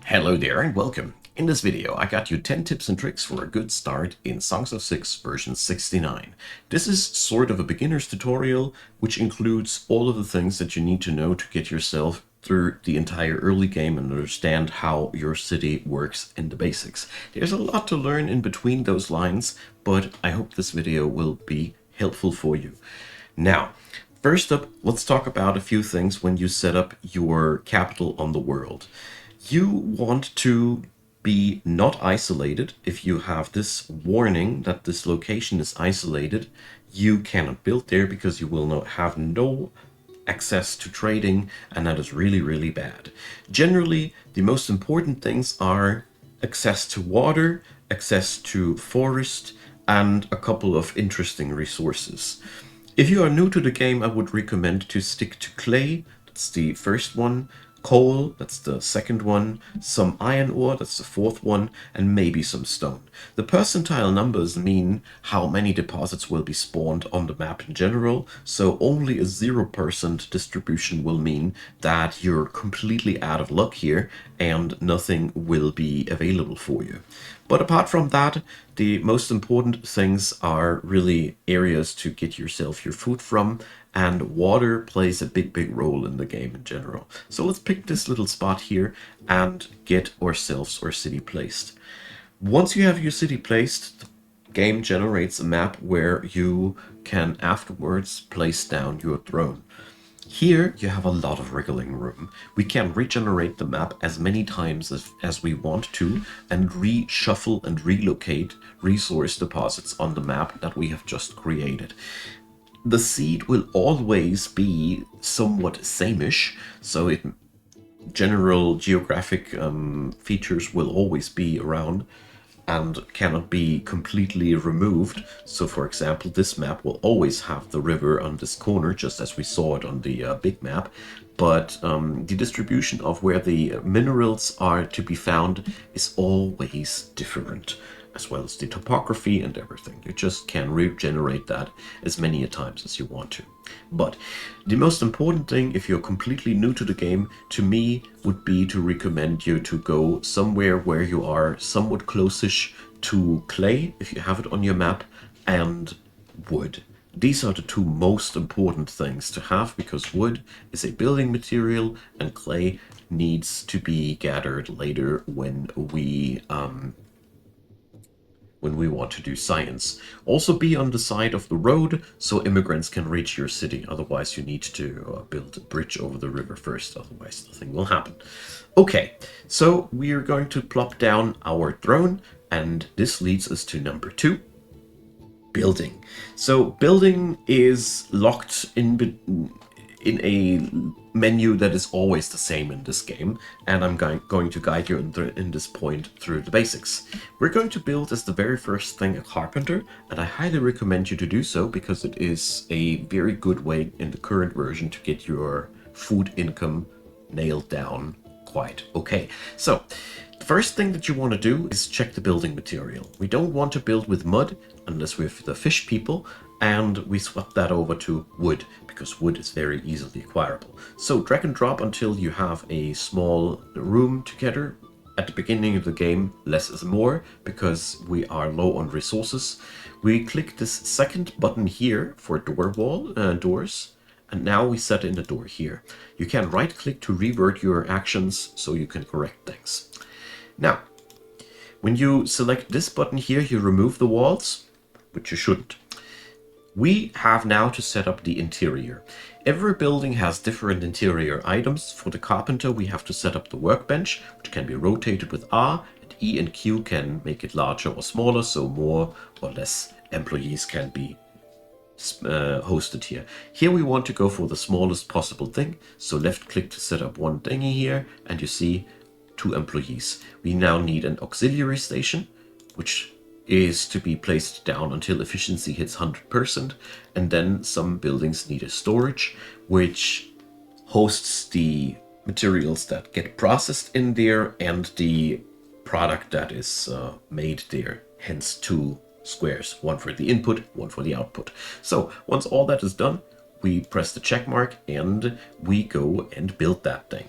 Hello there and welcome. In this video I got you 10 tips and tricks for a good start in Songs of SYX version 69. This is sort of a beginner's tutorial which includes all of the things that you need to know to get yourself through the entire early game and understand how your city works in the basics. There's a lot to learn in between those lines, but I hope this video will be helpful for you. Now, first up, let's talk about a few things when you set up your capital on the world. You want to be not isolated. If you have this warning that this location is isolated, you cannot build there because you will not have no access to trading, and that is really, really bad. Generally, the most important things are access to water, access to forest, and a couple of interesting resources. If you are new to the game, I would recommend to stick to clay. That's the first one. Coal, that's the second one, some iron ore, that's the fourth one, and maybe some stone. The percentile numbers mean how many deposits will be spawned on the map in general, so only a 0% distribution will mean that you're completely out of luck here and nothing will be available for you. But apart from that, the most important things are really areas to get yourself your food from, and water plays a big role in the game in general. So let's pick this little spot here and get ourselves our city placed. Once you have your city placed, the game generates a map where you can afterwards place down your throne. Here you have a lot of wriggling room. We can regenerate the map as many times as we want to and reshuffle and relocate resource deposits on the map that we have just created. The seed will always be somewhat same-ish, so general geographic features will always be around and cannot be completely removed. So for example, this map will always have the river on this corner, just as we saw it on the big map. But the distribution of where the minerals are to be found is always different, as well as the topography and everything. You just can regenerate that as many a times as you want to. But the most important thing, if you're completely new to the game, to me would be to recommend you to go somewhere where you are somewhat close-ish to clay, if you have it on your map, and wood. These are the two most important things to have, because wood is a building material and clay needs to be gathered later when we want to do science. Also be on the side of the road so immigrants can reach your city. Otherwise you need to build a bridge over the river first, otherwise nothing will happen. Okay, so we are going to plop down our throne, and this leads us to number 2. Building. So building is locked in a menu that is always the same in this game, and I'm going to guide you in this point through the basics. We're going to build as the very first thing a carpenter, and I highly recommend you to do so because it is a very good way in the current version to get your food income nailed down quite okay. So the first thing that you want to do is check the building material. We don't want to build with mud unless we're the fish people, and we swap that over to wood because wood is very easily acquirable. So drag and drop until you have a small room together. At the beginning of the game, less is more because we are low on resources. We click this second button here for doors, and now we set in the door here. You can right click to revert your actions so you can correct things. Now, when you select this button here, you remove the walls, which you shouldn't. We have now to set up the interior. Every building has different interior items. For the carpenter, we have to set up the workbench, which can be rotated with R, and E and Q can make it larger or smaller, so more or less employees can be hosted here. Here we want to go for the smallest possible thing, so left click to set up one thingy here, and you see 2 employees. We now need an auxiliary station, which is to be placed down until efficiency hits 100%, and then some buildings need a storage, which hosts the materials that get processed in there and the product that is made there, hence 2 squares, one for the input, one for the output. So once all that is done, we press the check mark and we go and build that thing.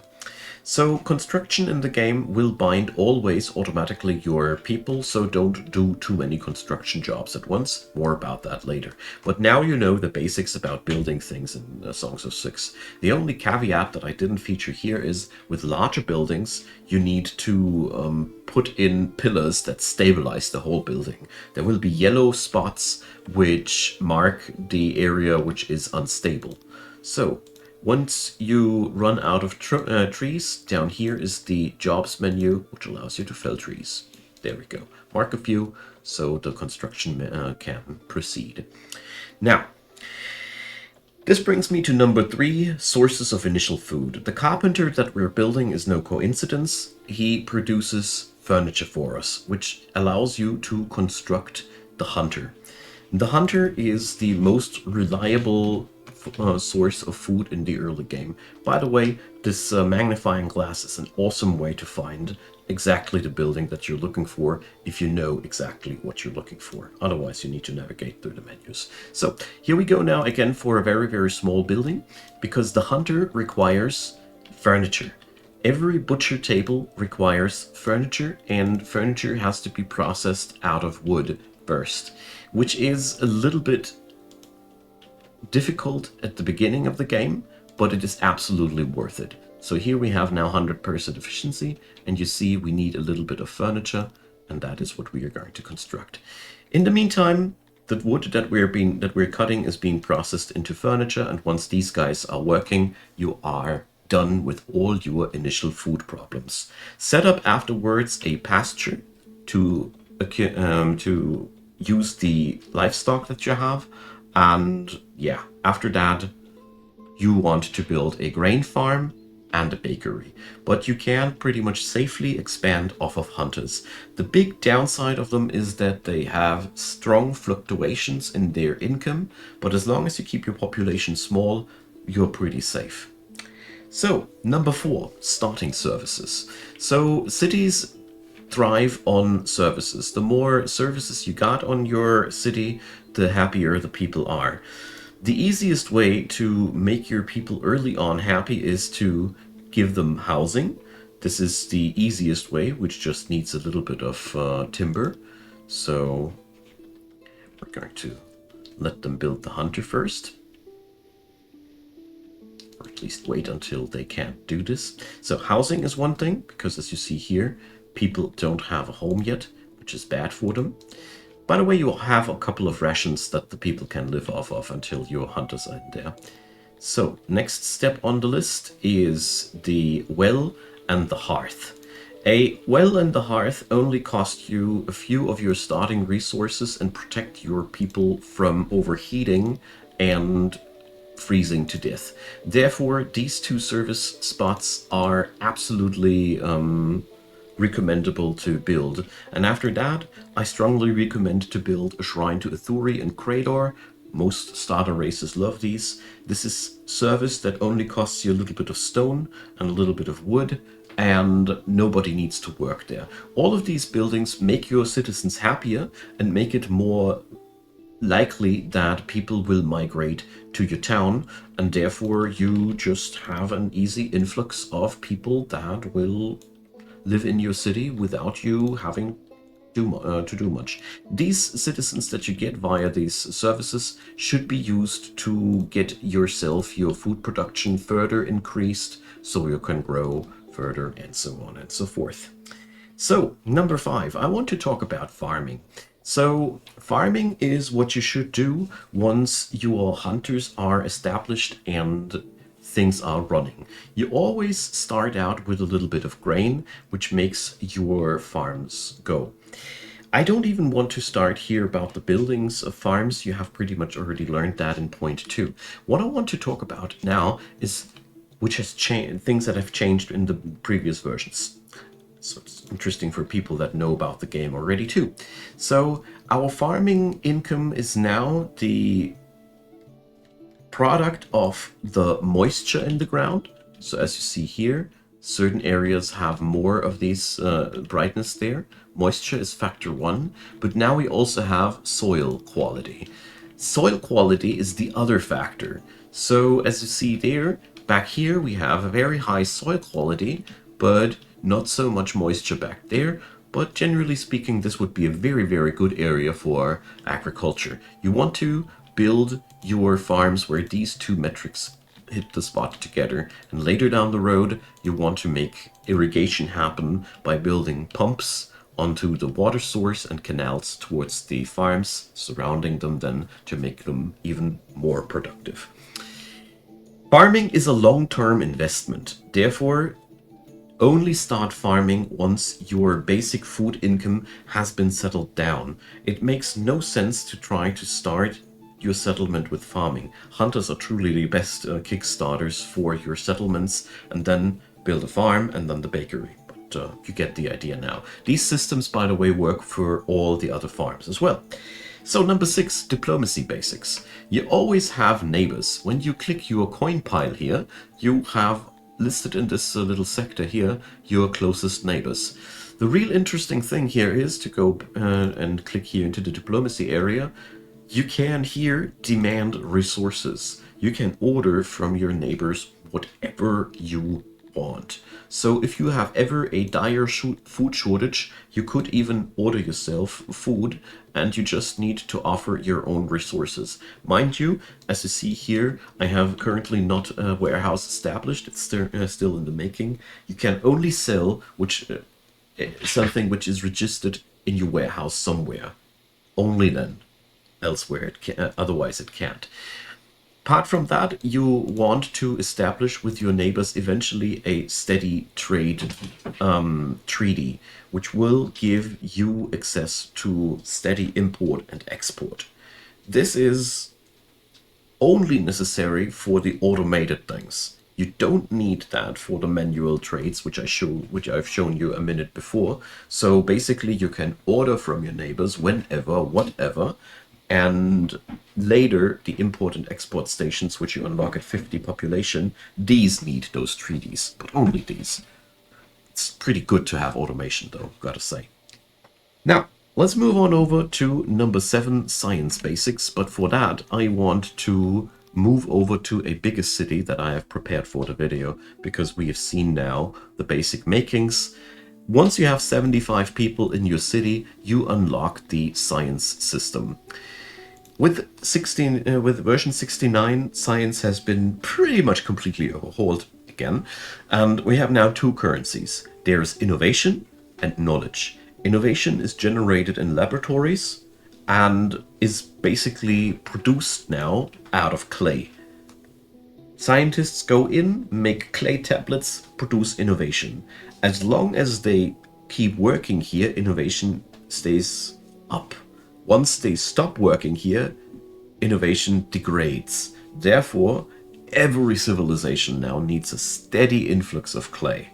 So construction in the game will bind always automatically your people, so don't do too many construction jobs at once. More about that later. But now you know the basics about building things in Songs of Six. The only caveat that I didn't feature here is with larger buildings, you need to put in pillars that stabilize the whole building. There will be yellow spots which mark the area which is unstable. So once you run out of trees, down here is the jobs menu, which allows you to fell trees. There we go. Mark a few so the construction can proceed. Now, this brings me to number 3, sources of initial food. The carpenter that we're building is no coincidence. He produces furniture for us, which allows you to construct the hunter. The hunter is the most reliable source of food in the early game. By the way, this magnifying glass is an awesome way to find exactly the building that you're looking for if you know exactly what you're looking for. Otherwise, you need to navigate through the menus. So here we go now again for a very, very small building, because the hunter requires furniture. Every butcher table requires furniture, and furniture has to be processed out of wood first, which is a little bit difficult at the beginning of the game, but it is absolutely worth it. So here we have now 100% efficiency, and you see we need a little bit of furniture, and that is what we are going to construct. In the meantime, the wood that we're cutting is being processed into furniture, and once these guys are working, you are done with all your initial food problems. Set up afterwards a pasture to use the livestock that you have. And yeah, after that, you want to build a grain farm and a bakery. But you can pretty much safely expand off of hunters. The big downside of them is that they have strong fluctuations in their income, but as long as you keep your population small, you're pretty safe. So, number 4, starting services. So, cities thrive on services. The more services you got on your city, the happier the people are. The easiest way to make your people early on happy is to give them housing. This is the easiest way, which just needs a little bit of timber. So we're going to let them build the hunter first. Or at least wait until they can't do this. So housing is one thing, because as you see here, people don't have a home yet, which is bad for them. By the way, you have a couple of rations that the people can live off of until your hunters are in there. So, next step on the list is the well and the hearth. A well and the hearth only cost you a few of your starting resources and protect your people from overheating and freezing to death. Therefore, these 2 service spots are absolutely recommendable to build. And after that, I strongly recommend to build a shrine to Ithuri and Krator. Most starter races love these. This is service that only costs you a little bit of stone and a little bit of wood, and nobody needs to work there. All of these buildings make your citizens happier and make it more likely that people will migrate to your town, and therefore you just have an easy influx of people that will live in your city without you having to do much. These citizens that you get via these services should be used to get yourself your food production further increased so you can grow further and so on and so forth. So, number 5, I want to talk about farming. So, farming is what you should do once your hunters are established and things are running. You always start out with a little bit of grain, which makes your farms go. I don't even want to start here about the buildings of farms. You have pretty much already learned that in point 2. What I want to talk about now is which has changed, things that have changed in the previous versions. So it's interesting for people that know about the game already too. So our farming income is now the product of the moisture in the ground. So as you see here, certain areas have more of these brightness there. Moisture is factor 1, but now we also have soil quality. Soil quality is the other factor. So as you see there, Back here we have a very high soil quality, but not so much moisture back there. But generally speaking, this would be a very, very good area for agriculture. You want to build your farms where these two metrics hit the spot together. And later down the road, you want to make irrigation happen by building pumps onto the water source and canals towards the farms, surrounding them then to make them even more productive. Farming is a long-term investment. Therefore, only start farming once your basic food income has been settled down. It makes no sense to try to start your settlement with farming. Hunters are truly the best kickstarters for your settlements, and then build a farm and then the bakery. But you get the idea now. These systems, by the way, work for all the other farms as well. So number 6, diplomacy basics. You always have neighbors. When you click your coin pile here, you have listed in this little sector here your closest neighbors. The real interesting thing here is to go and click here into the diplomacy area. You can here demand resources. You can order from your neighbors whatever you want. So if you have ever a dire food shortage, you could even order yourself food, and you just need to offer your own resources. Mind you, as you see here, I have currently not a warehouse established. It's still in the making. You can only sell something which is registered in your warehouse somewhere. Only then. Elsewhere, otherwise it can't. Apart from that, you want to establish with your neighbors eventually a steady trade treaty, which will give you access to steady import and export. This is only necessary for the automated things. You don't need that for the manual trades, which I've shown you a minute before. So basically, you can order from your neighbors whenever, whatever. And later, the import and export stations, which you unlock at 50 population, these need those treaties, but only these. It's pretty good to have automation, though, gotta say. Now, let's move on over to number 7, science basics. But for that, I want to move over to a bigger city that I have prepared for the video, because we have seen now the basic makings. Once you have 75 people in your city, you unlock the science system. With version 69, science has been pretty much completely overhauled again, and we have now 2 currencies. There's innovation and knowledge. Innovation is generated in laboratories and is basically produced now out of clay. Scientists go in, make clay tablets, produce innovation. As long as they keep working here, innovation stays up. Once they stop working here, innovation degrades. Therefore, every civilization now needs a steady influx of clay.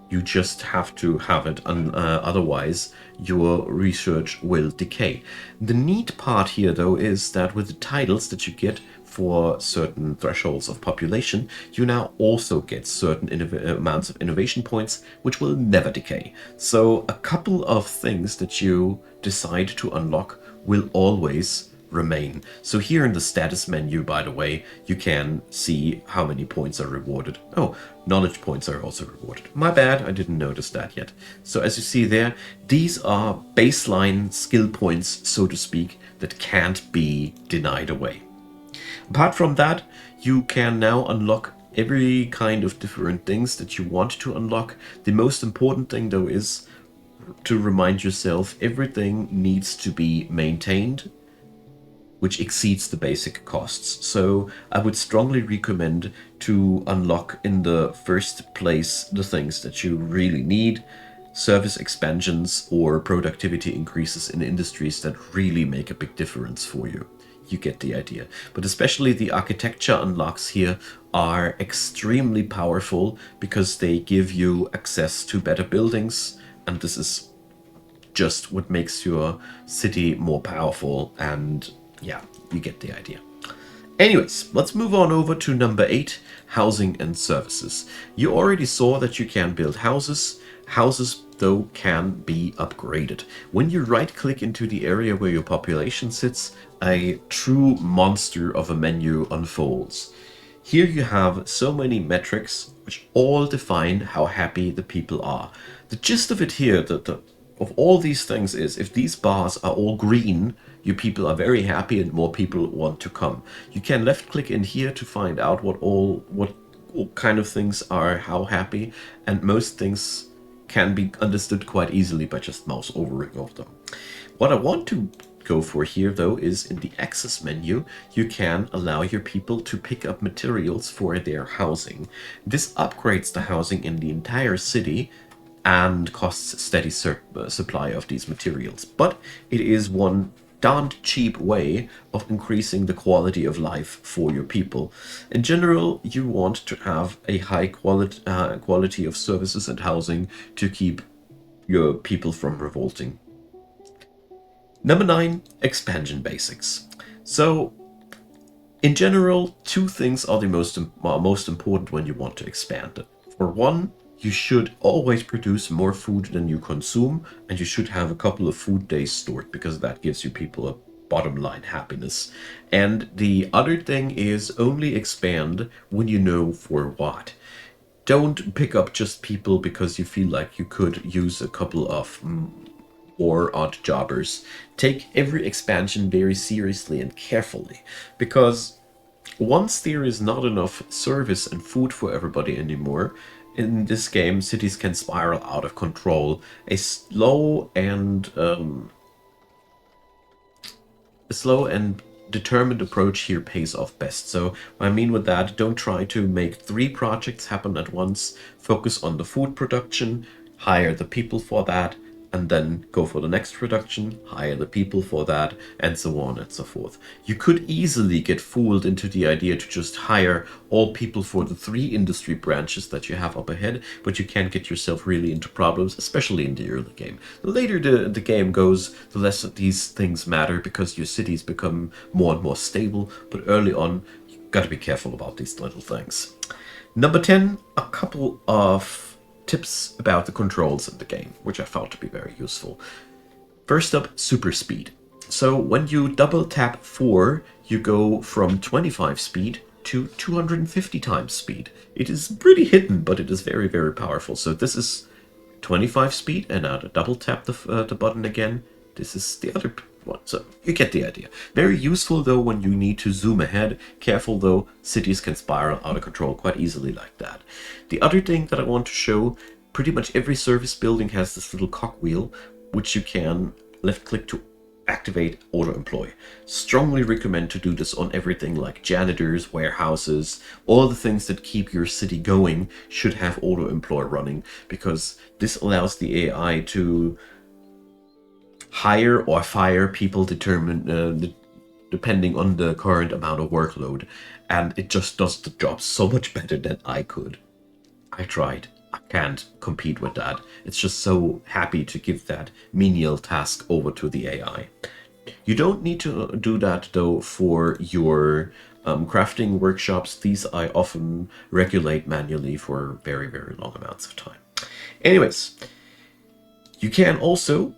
You just have to have it, otherwise your research will decay. The neat part here, though, is that with the titles that you get for certain thresholds of population, you now also get certain amounts of innovation points, which will never decay. So a couple of things that you decide to unlock will always remain. So here in the status menu, by the way, you can see how many points are rewarded. Oh, knowledge points are also rewarded. My bad, I didn't notice that yet. So as you see there, these are baseline skill points, so to speak, that can't be denied away. Apart from that, you can now unlock every kind of different things that you want to unlock. The most important thing, though, is to remind yourself everything needs to be maintained, which exceeds the basic costs. So I would strongly recommend to unlock in the first place the things that you really need, service expansions or productivity increases in industries that really make a big difference for you. You get the idea. But especially the architecture unlocks here are extremely powerful because they give you access to better buildings, and this is just what makes your city more powerful, and yeah, you get the idea. Anyways, let's move on over to number 8, housing and services. You already saw that you can build houses. Houses, though, can be upgraded. When you right-click into the area where your population sits, a true monster of a menu unfolds. Here you have so many metrics which all define how happy the people are. The gist of it here, of all these things is, if these bars are all green, your people are very happy and more people want to come. You can left click in here to find out what all kind of things are how happy, and most things can be understood quite easily by just mouse overing over them. What I want to go for here, though, is in the access menu, you can allow your people to pick up materials for their housing. This upgrades the housing in the entire city and costs steady supply of these materials. But it is one darned cheap way of increasing the quality of life for your people. In general, you want to have a high quality of services and housing to keep your people from revolting. Number 9, expansion basics. So, in general, two things are the most important when you want to expand. For one, you should always produce more food than you consume, and you should have a couple of food days stored, because that gives you people a bottom line happiness. And the other thing is only expand when you know for what. Don't pick up just people because you feel like you could use a couple of or odd jobbers. Take every expansion very seriously and carefully, because once there is not enough service and food for everybody anymore, in this game cities can spiral out of control. A slow and determined approach here pays off best. So what I mean with that, don't try to make 3 projects happen at once. Focus on the food production, hire the people for that, and then go for the next production, hire the people for that, and so on and so forth. You could easily get fooled into the idea to just hire all people for the 3 industry branches that you have up ahead, but you can get yourself really into problems, especially in the early game. The later the game goes, the less these things matter, because your cities become more and more stable, but early on, you've got to be careful about these little things. Number 10, a couple of tips about the controls in the game, which I found to be very useful. First up, super speed. So when you double tap 4, you go from 25 speed to 250 times speed. It is pretty hidden, but it is very, very powerful. So this is 25 speed, and now to double tap the button again, this is the other one. So you get the idea. Very useful though when you need to zoom ahead. Careful though, cities can spiral out of control quite easily like that. The other thing that I want to show, pretty much every service building has this little cogwheel, which you can left click to activate auto employ. Strongly recommend to do this on everything like janitors, warehouses, all the things that keep your city going should have auto employ running, because this allows the AI to hire or fire people depending on the current amount of workload, and it just does the job so much better than I could. I tried. I can't compete with that. It's just so happy to give that menial task over to the AI. You don't need to do that though for your crafting workshops. These I often regulate manually for very, very long amounts of time. Anyways, you can also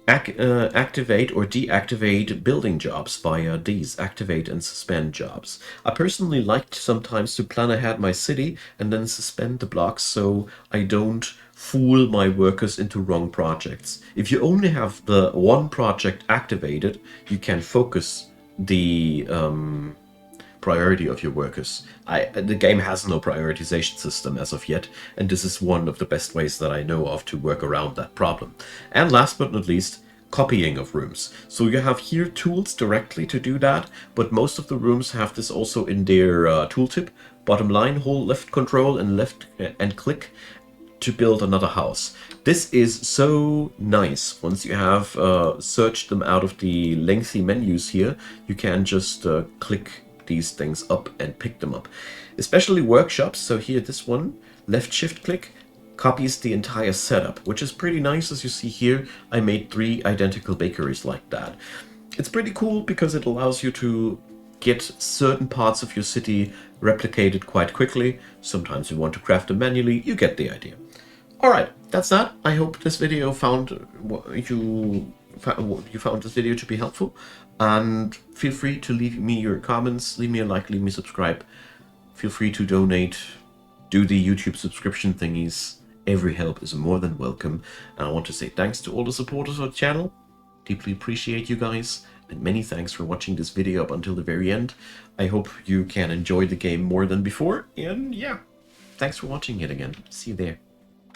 activate or deactivate building jobs via these activate and suspend jobs. I personally like sometimes to plan ahead my city and then suspend the blocks so I don't fool my workers into wrong projects. If you only have the one project activated, you can focus the priority of your workers. The game has no prioritization system as of yet, and this is one of the best ways that I know of to work around that problem. And last but not least, copying of rooms. So you have here tools directly to do that, but most of the rooms have this also in their tooltip. Bottom line, hold left control and left and click to build another house. This is so nice. Once you have searched them out of the lengthy menus here, you can just click these things up and pick them up. Especially workshops. So here, this one, left shift click, copies the entire setup, which is pretty nice. As you see here, I made 3 identical bakeries like that. It's pretty cool because it allows you to get certain parts of your city replicated quite quickly. Sometimes you want to craft them manually. You get the idea. Alright, that's that. I hope this video you found this video to be helpful, and feel free to leave me your comments, leave me a like, leave me a subscribe. Feel free to donate, do the YouTube subscription thingies. Every help is more than welcome. And I want to say thanks to all the supporters of the channel. Deeply appreciate you guys. And many thanks for watching this video up until the very end. I hope you can enjoy the game more than before. And yeah, thanks for watching it again. See you there.